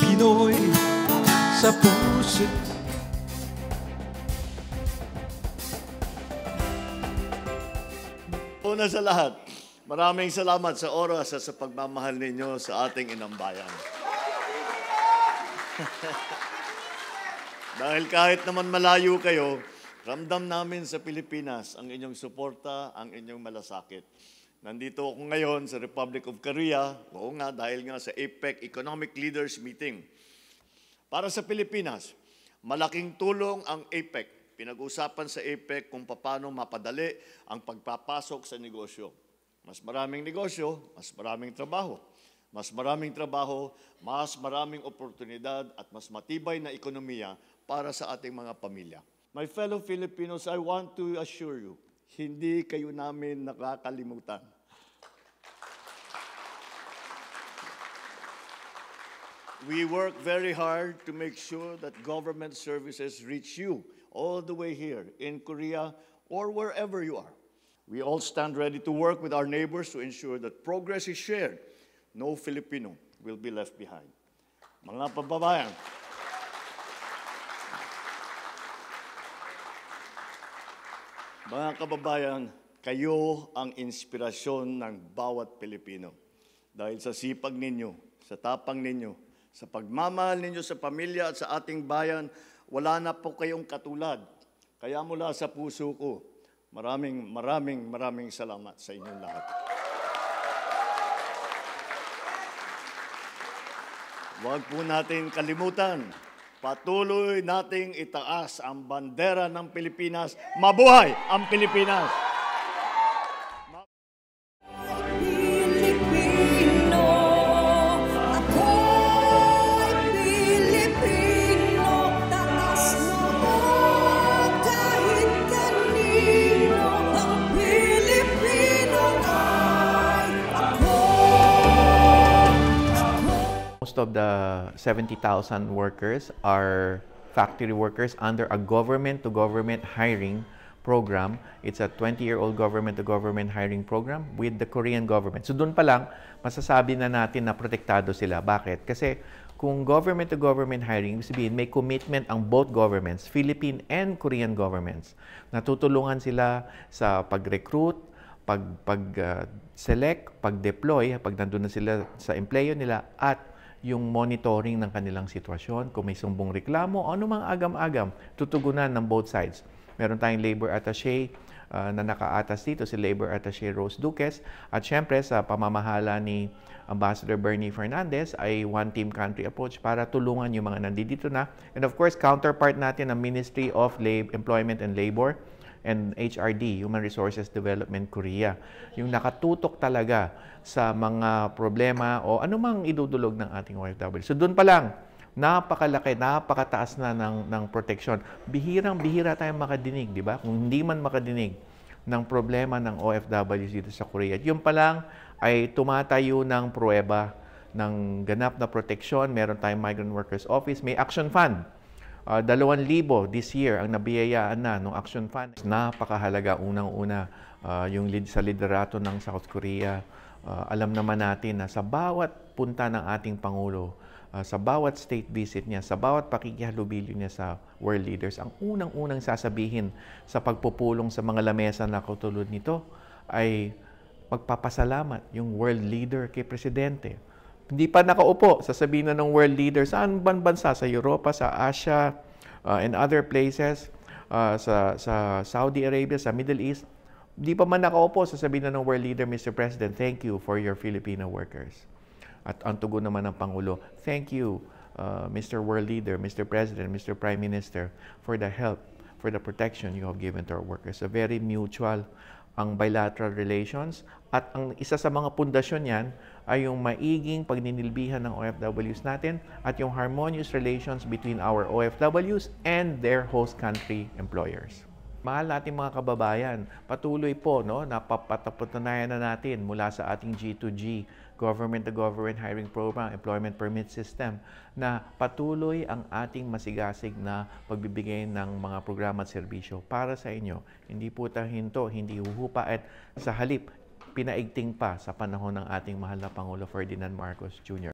Pinoy sa puso. Una sa lahat, maraming salamat sa oras at sa pagmamahal ninyo sa ating inang bayan. Dahil kahit naman malayo kayo, ramdam namin sa Pilipinas ang inyong suporta, ang inyong malasakit. Nandito ako ngayon sa Republic of Korea, oo nga, dahil nga sa APEC Economic Leaders Meeting. Para sa Pilipinas, malaking tulong ang APEC. Pinag-usapan sa APEC kung paano mapadali ang pagpapasok sa negosyo. Mas maraming negosyo, mas maraming trabaho. Mas maraming trabaho, mas maraming oportunidad at mas matibay na ekonomiya para sa ating mga pamilya. My fellow Filipinos, I want to assure you, hindi kayo namin nakakalimutan. We work very hard to make sure that government services reach you all the way here in Korea or wherever you are. We all stand ready to work with our neighbors to ensure that progress is shared. No Filipino will be left behind. Mga kababayan, kayo ang inspirasyon ng bawat Pilipino. Dahil sa sipag ninyo, sa tapang ninyo, sa pagmamahal ninyo sa pamilya at sa ating bayan, wala na po kayong katulad. Kaya mula sa puso ko, maraming salamat sa inyong lahat. Huwag po natin kalimutan, patuloy nating itaas ang bandera ng Pilipinas. Mabuhay ang Pilipinas! Most of the 70,000 workers are factory workers under a government-to-government hiring program. It's a 20-year-old government-to-government hiring program with the Korean government. So doon pa lang, masasabi na natin na protektado sila. Bakit? Kasi kung government-to-government hiring, ibig sabihin may commitment ang both governments, Philippine and Korean governments. Natutulungan sila sa pag-recruit, pag-select, pag-deploy, pag nandun na sila sa empleyo nila, at yung monitoring ng kanilang sitwasyon, kung may sumbong reklamo, o anumang agam-agam, tutugunan ng both sides. Meron tayong labor attaché na nakaatas dito, si Labor Attaché Rose Duques, at syempre sa pamamahala ni Ambassador Bernie Fernandez ay one team country approach para tulungan yung mga nandito na. And of course, counterpart natin ang Ministry of Employment and Labor and HRD, Human Resources Development Korea, yung nakatutok talaga sa mga problema o anumang idudulog ng ating OFW. So doon pa lang, napakalaki, napakataas na ng protection. Bihirang-bihira tayong makadinig, di ba? Kung hindi man makadinig ng problema ng OFWs dito sa Korea. Yung pa lang ay tumatayo ng pruweba ng ganap na proteksyon. Meron tayong Migrant Workers Office, may Action Fund. 2,000 this year ang nabiyayaan na ng Action Fund. Napakahalaga unang-una yung sa liderato ng South Korea. Alam naman natin na sa bawat punta ng ating Pangulo, sa bawat state visit niya, sa bawat pakikihalubilo niya sa world leaders, ang unang-unang sasabihin sa pagpupulong sa mga lamesa na katulad nito ay magpapasalamat yung world leader kay Presidente. Hindi pa nakaupo, sasabihin na ng world leader, saan bansa? Sa Europa, sa Asia, and other places, sa Saudi Arabia, sa Middle East. Hindi pa man nakaupo, sasabihin na ng world leader, Mr. President, thank you for your Filipino workers. At ang tugon naman ng Pangulo, thank you, Mr. World Leader, Mr. President, Mr. Prime Minister, for the help, for the protection you have given to our workers. A very mutual ang bilateral relations, at ang isa sa mga pundasyon yan ay yung maiging pagninilbihan ng OFWs natin at yung harmonious relations between our OFWs and their host country employers. Mahal natin mga kababayan, patuloy po napapatunayan na natin mula sa ating G2G, government-to-government hiring program, employment permit system, na patuloy ang ating masigasig na pagbibigay ng mga programa at serbisyo para sa inyo. Hindi po tayo hinto, hindi huhupa, at sa halip, pinaigting pa sa panahon ng ating mahal na Pangulo Ferdinand Marcos Jr.